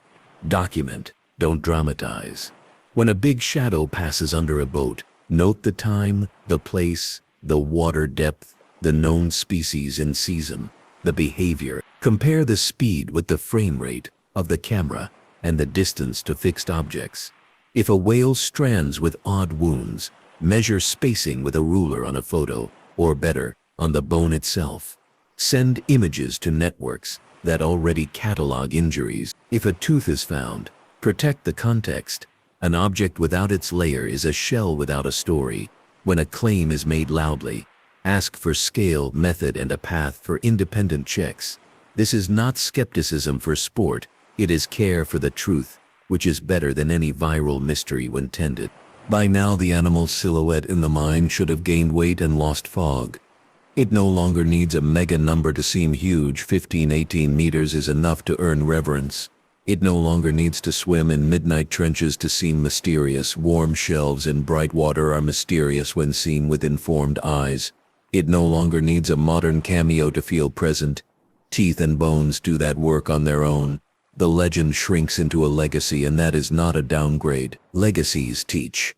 Document, don't dramatize. When a big shadow passes under a boat, note the time, the place, the water depth, the known species and season, the behavior. Compare the speed with the frame rate of the camera and the distance to fixed objects. If a whale strands with odd wounds, measure spacing with a ruler on a photo, or better, on the bone itself. Send images to networks that already catalog injuries. If a tooth is found, protect the context. An object without its layer is a shell without a story. When a claim is made loudly, ask for scale, method, and a path for independent checks. This is not skepticism for sport, it is care for the truth, which is better than any viral mystery when tended. By now the animal's silhouette in the mind should have gained weight and lost fog. It no longer needs a mega number to seem huge. 15-18 meters is enough to earn reverence. It no longer needs to swim in midnight trenches to seem mysterious. Warm shelves in bright water are mysterious when seen with informed eyes. It no longer needs a modern cameo to feel present. Teeth and bones do that work on their own. The legend shrinks into a legacy, and that is not a downgrade. Legacies teach.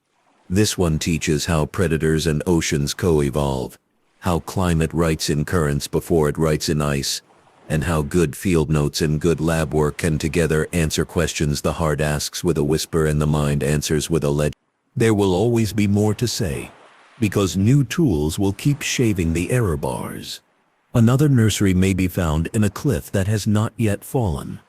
This one teaches how predators and oceans co-evolve, how climate writes in currents before it writes in ice, and how good field notes and good lab work can together answer questions the heart asks with a whisper and the mind answers with a legend. There will always be more to say, because new tools will keep shaving the error bars. Another nursery may be found in a cliff that has not yet fallen.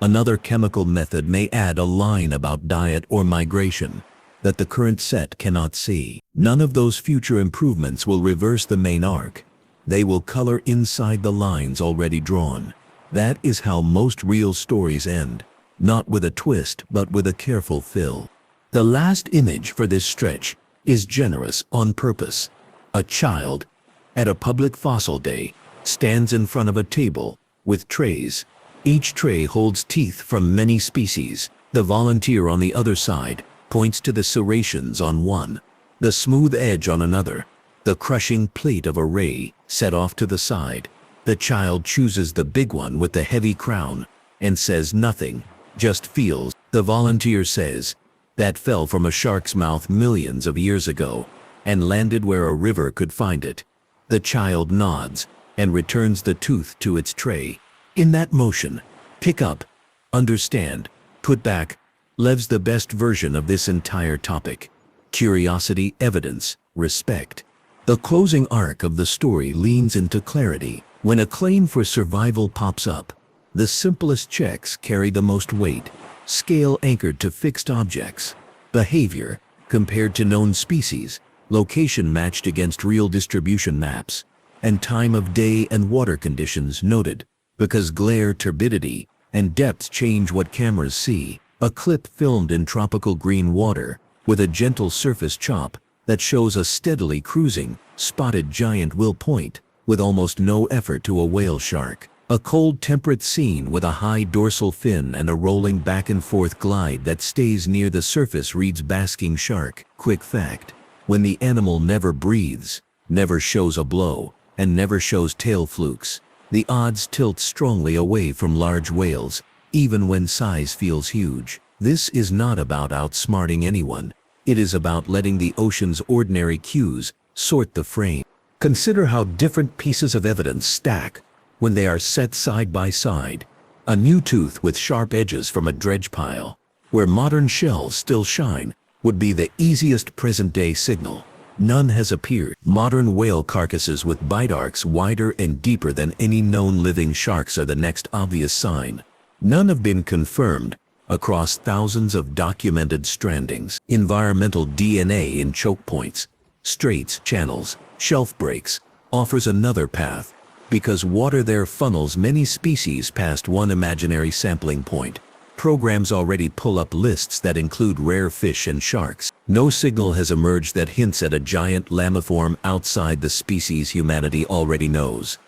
Another chemical method may add a line about diet or migration that the current set cannot see. None of those future improvements will reverse the main arc. They will color inside the lines already drawn. That is how most real stories end, not with a twist but with a careful fill. The last image for this stretch is generous on purpose. A child, at a public fossil day, stands in front of a table with trays. Each tray holds teeth from many species. The volunteer on the other side points to the serrations on one, the smooth edge on another, the crushing plate of a ray set off to the side. The child chooses the big one with the heavy crown and says nothing, just feels. The volunteer says, "That fell from a shark's mouth millions of years ago and landed where a river could find it." The child nods and returns the tooth to its tray. In that motion, pick up, understand, put back, lives the best version of this entire topic. Curiosity, evidence, respect. The closing arc of the story leans into clarity. When a claim for survival pops up, the simplest checks carry the most weight. Scale anchored to fixed objects. Behavior compared to known species. Location matched against real distribution maps. And time of day and water conditions noted, because glare, turbidity, and depth change what cameras see. A clip filmed in tropical green water, with a gentle surface chop, that shows a steadily cruising, spotted giant will point, with almost no effort to a whale shark. A cold temperate scene with a high dorsal fin and a rolling back and forth glide that stays near the surface reads basking shark. Quick fact: when the animal never breathes, never shows a blow, and never shows tail flukes, the odds tilt strongly away from large whales, even when size feels huge. This is not about outsmarting anyone. It is about letting the ocean's ordinary cues sort the frame. Consider how different pieces of evidence stack when they are set side by side. A new tooth with sharp edges from a dredge pile, where modern shells still shine, would be the easiest present-day signal. None has appeared. Modern whale carcasses with bite arcs wider and deeper than any known living sharks are the next obvious sign. None have been confirmed across thousands of documented strandings. Environmental DNA in choke points, straits, channels, shelf breaks offers another path, because water there funnels many species past one imaginary sampling point. Programs already pull up lists that include rare fish and sharks. No signal has emerged that hints at a giant lamiform outside the species humanity already knows.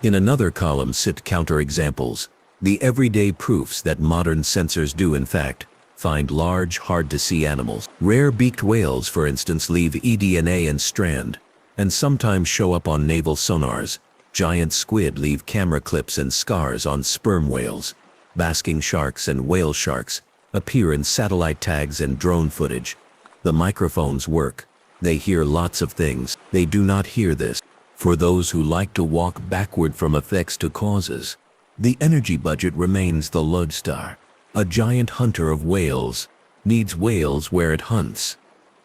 In another column sit counterexamples, the everyday proofs that modern sensors do in fact find large, hard-to-see animals. Rare beaked whales, for instance, leave eDNA and strand, and sometimes show up on naval sonars. Giant squid leave camera clips and scars on sperm whales. Basking sharks and whale sharks appear in satellite tags and drone footage. The microphones work. They hear lots of things. They do not hear this. For those who like to walk backward from effects to causes, The energy budget remains the lodestar. A giant hunter of whales needs whales where it hunts,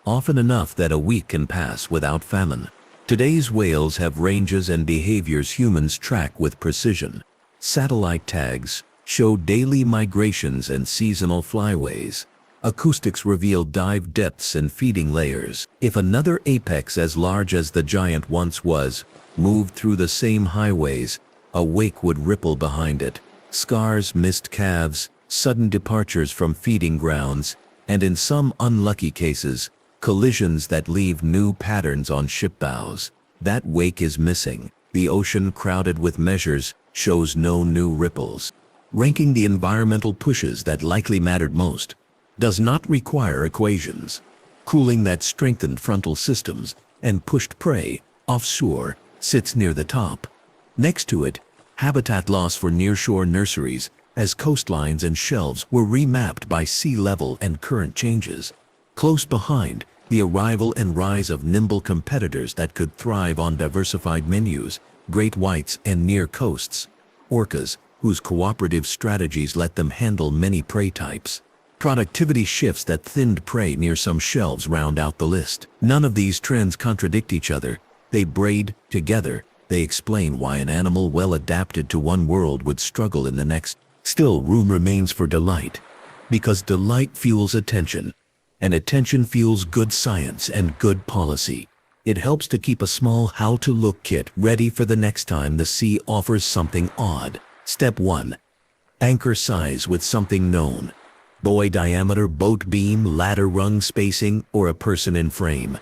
often enough that a week can pass without famine. Today's whales have ranges and behaviors humans track with precision. Satellite tags show daily migrations and seasonal flyways. Acoustics reveal dive depths and feeding layers. If another apex as large as the giant once was moved through the same highways, a wake would ripple behind it. Scars, missed calves, sudden departures from feeding grounds, and in some unlucky cases, collisions that leave new patterns on ship bows. That wake is missing. The ocean, crowded with measures, shows no new ripples. Ranking the environmental pushes that likely mattered most does not require equations. Cooling that strengthened frontal systems and pushed prey offshore sits near the top. Next to it, habitat loss for nearshore nurseries as coastlines and shelves were remapped by sea level and current changes. Close behind, the arrival and rise of nimble competitors that could thrive on diversified menus, great whites and near coasts. Orcas, whose cooperative strategies let them handle many prey types. Productivity shifts that thinned prey near some shelves round out the list. None of these trends contradict each other. They braid together. They explain why an animal well adapted to one world would struggle in the next. Still, room remains for delight, because delight fuels attention, and attention fuels good science and good policy. It helps to keep a small how-to-look kit ready for the next time the sea offers something odd. Step 1. Anchor size with something known. Buoy diameter, boat beam, ladder rung spacing, or a person in frame.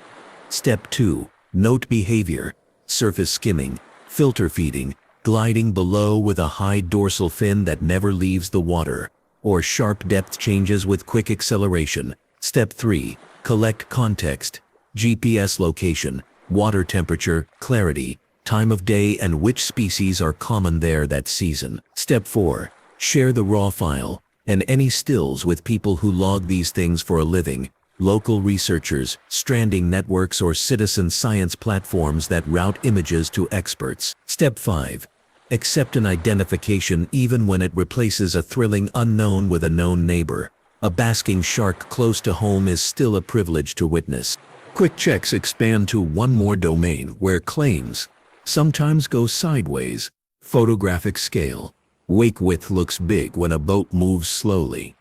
Step 2. Note behavior. Surface skimming, filter feeding, gliding below with a high dorsal fin that never leaves the water, or sharp depth changes with quick acceleration. Step 3. Collect context. GPS location, water temperature, clarity, time of day, and which species are common there that season. Step 4. Share the raw file and any stills with people who log these things for a living. Local researchers, stranding networks, or citizen science platforms that route images to experts. Step 5. Accept an identification even when it replaces a thrilling unknown with a known neighbor. A basking shark close to home is still a privilege to witness. Quick checks expand to one more domain where claims sometimes go sideways. Photographic scale. Wake width looks big when a boat moves slowly.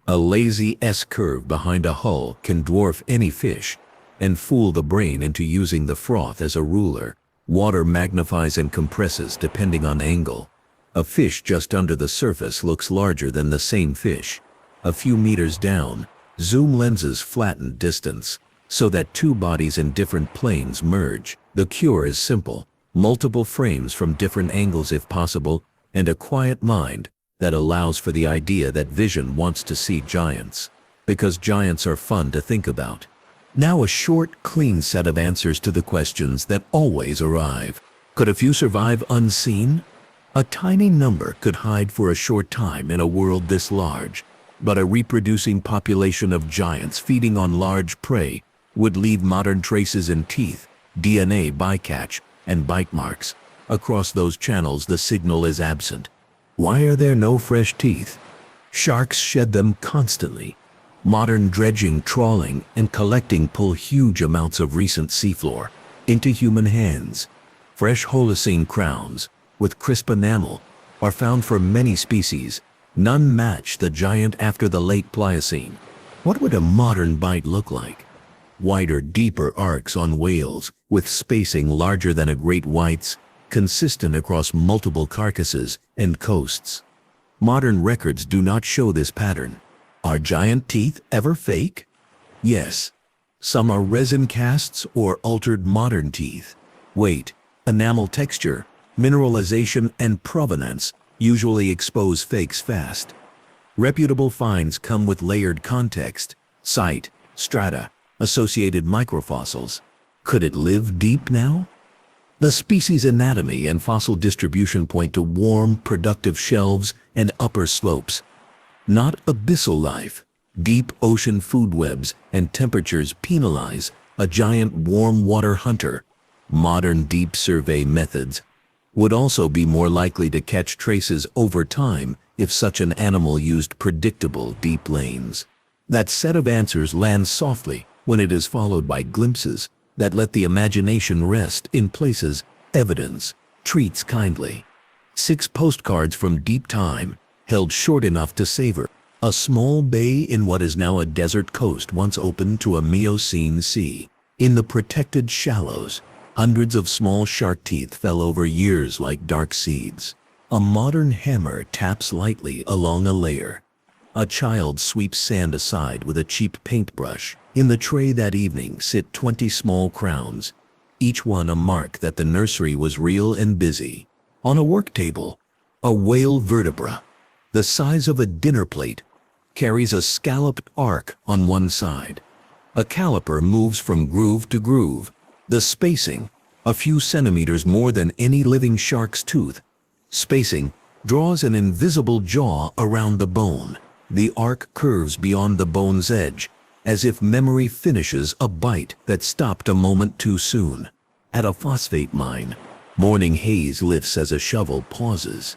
A lazy S-curve behind a hull can dwarf any fish and fool the brain into using the froth as a ruler. Water magnifies and compresses depending on angle. A fish just under the surface looks larger than the same fish a few meters down. Zoom lenses flatten distance so that two bodies in different planes merge. The cure is simple. Multiple frames from different angles if possible, and a quiet mind that allows for the idea that vision wants to see giants, because giants are fun to think about. Now a short, clean set of answers to the questions that always arrive. Could a few survive unseen? A tiny number could hide for a short time in a world this large, but a reproducing population of giants feeding on large prey would leave modern traces in teeth, DNA bycatch, and bite marks. Across those channels the signal is absent. Why are there no fresh teeth? Sharks shed them constantly. Modern dredging, trawling, and collecting pull huge amounts of recent seafloor into human hands. Fresh Holocene crowns with crisp enamel are found for many species. None match the giant after the late Pliocene. What would a modern bite look like? Wider, deeper arcs on whales with spacing larger than a great white's, consistent across multiple carcasses and coasts. Modern records do not show this pattern. Are giant teeth ever fake? Yes. Some are resin casts or altered modern teeth. Weight, enamel texture, mineralization, and provenance usually expose fakes fast. Reputable finds come with layered context, site, strata, associated microfossils. Could it live deep now? The species anatomy and fossil distribution point to warm, productive shelves and upper slopes. Not abyssal life. Deep ocean food webs and temperatures penalize a giant warm water hunter. Modern deep survey methods would also be more likely to catch traces over time if such an animal used predictable deep lanes. That set of answers lands softly when it is followed by glimpses that let the imagination rest in places evidence treats kindly. 6 postcards from deep time, held short enough to savor. A small bay in what is now a desert coast once open to a Miocene sea. In the protected shallows, hundreds of small shark teeth fell over years like dark seeds. A modern hammer taps lightly along a layer. A child sweeps sand aside with a cheap paintbrush. In the tray that evening sit 20 small crowns, each one a mark that the nursery was real and busy. On a work table, a whale vertebra, the size of a dinner plate, carries a scalloped arc on one side. A caliper moves from groove to groove, the spacing, a few centimeters more than any living shark's tooth. Spacing draws an invisible jaw around the bone. The arc curves beyond the bone's edge, as if memory finishes a bite that stopped a moment too soon. At a phosphate mine, morning haze lifts as a shovel pauses.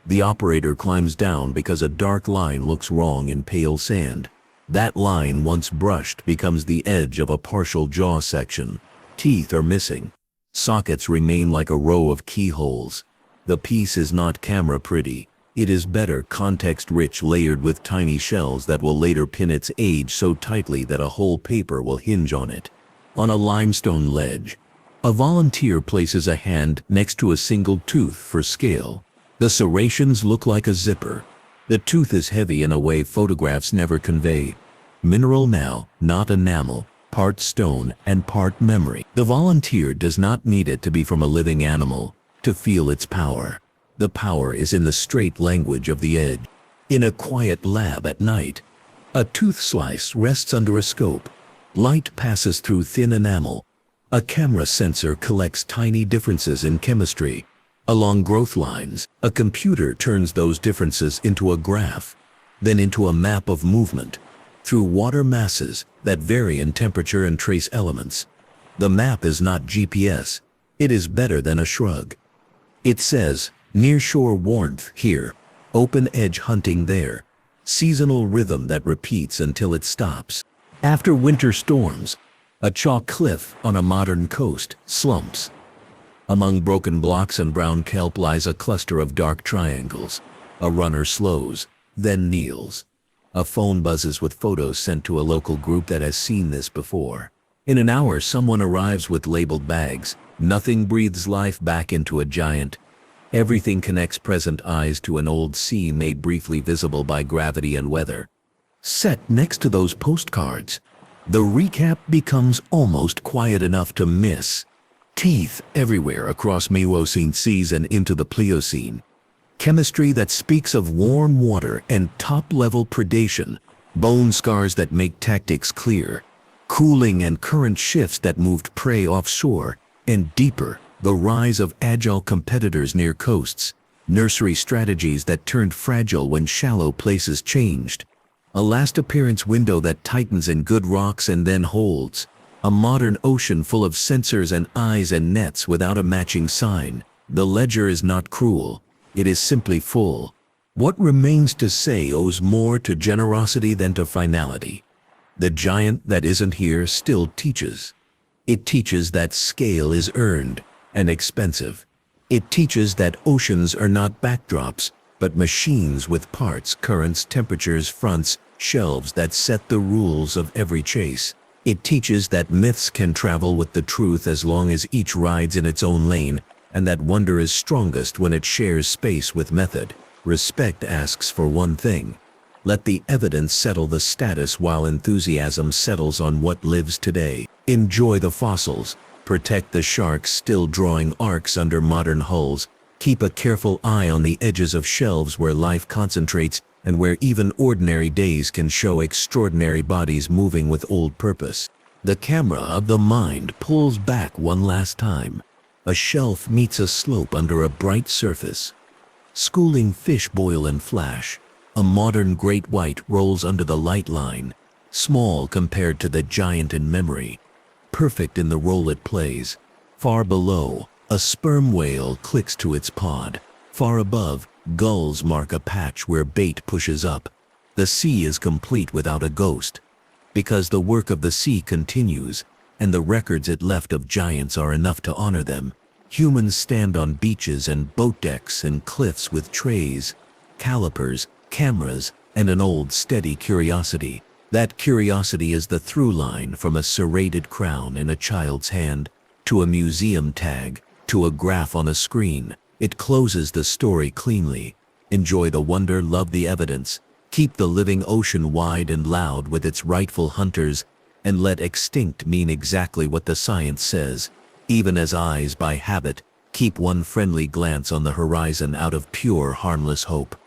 The operator climbs down because a dark line looks wrong in pale sand. That line, once brushed, becomes the edge of a partial jaw section. Teeth are missing. Sockets remain like a row of keyholes. The piece is not camera pretty. It is better context-rich, layered with tiny shells that will later pin its age so tightly that a whole paper will hinge on it. On a limestone ledge, a volunteer places a hand next to a single tooth for scale. The serrations look like a zipper. The tooth is heavy in a way photographs never convey. Mineral now, not enamel, part stone and part memory. The volunteer does not need it to be from a living animal to feel its power. The power is in the straight language of the edge. In a quiet lab at night, a tooth slice rests under a scope. Light passes through thin enamel. A camera sensor collects tiny differences in chemistry. Along growth lines, a computer turns those differences into a graph, then into a map of movement, through water masses that vary in temperature and trace elements. The map is not GPS. It is better than a shrug. It says, nearshore warmth here, open edge hunting there, seasonal rhythm that repeats until it stops. After winter storms, a chalk cliff on a modern coast slumps. Among broken blocks and brown kelp lies a cluster of dark triangles. A runner slows, then kneels. A phone buzzes with photos sent to a local group that has seen this before. In an hour, someone arrives with labeled bags. Nothing breathes life back into a giant. Everything connects present eyes to an old sea made briefly visible by gravity and weather. Set next to those postcards, the recap becomes almost quiet enough to miss. Teeth everywhere across Miocene seas and into the Pliocene. Chemistry that speaks of warm water and top-level predation. Bone scars that make tactics clear. Cooling and current shifts that moved prey offshore. And deeper, the rise of agile competitors near coasts. Nursery strategies that turned fragile when shallow places changed. A last appearance window that tightens in good rocks and then holds. A modern ocean full of sensors and eyes and nets without a matching sign. The ledger is not cruel. It is simply full. What remains to say owes more to generosity than to finality. The giant that isn't here still teaches. It teaches that scale is earned and expensive. It teaches that oceans are not backdrops, but machines with parts, currents, temperatures, fronts, shelves that set the rules of every chase. It teaches that myths can travel with the truth as long as each rides in its own lane, and that wonder is strongest when it shares space with method. Respect asks for one thing. Let the evidence settle the status while enthusiasm settles on what lives today. Enjoy the fossils. Protect the sharks still drawing arcs under modern hulls. Keep a careful eye on the edges of shelves where life concentrates and where even ordinary days can show extraordinary bodies moving with old purpose. The camera of the mind pulls back one last time. A shelf meets a slope under a bright surface. Schooling fish boil and flash. A modern great white rolls under the light line, small compared to the giant in memory, perfect in the role it plays. Far below, A sperm whale clicks to its pod. Far above, gulls mark a patch where bait pushes up. The sea is complete without a ghost. Because the work of the sea continues, and the records it left of giants are enough to honor them. Humans stand on beaches and boat decks and cliffs with trays, calipers, cameras, and an old steady curiosity. That curiosity is the through line from a serrated crown in a child's hand, to a museum tag, to a graph on a screen. It closes the story cleanly. Enjoy the wonder, love the evidence. Keep the living ocean wide and loud with its rightful hunters, and let extinct mean exactly what the science says. Even as eyes by habit keep one friendly glance on the horizon out of pure harmless hope.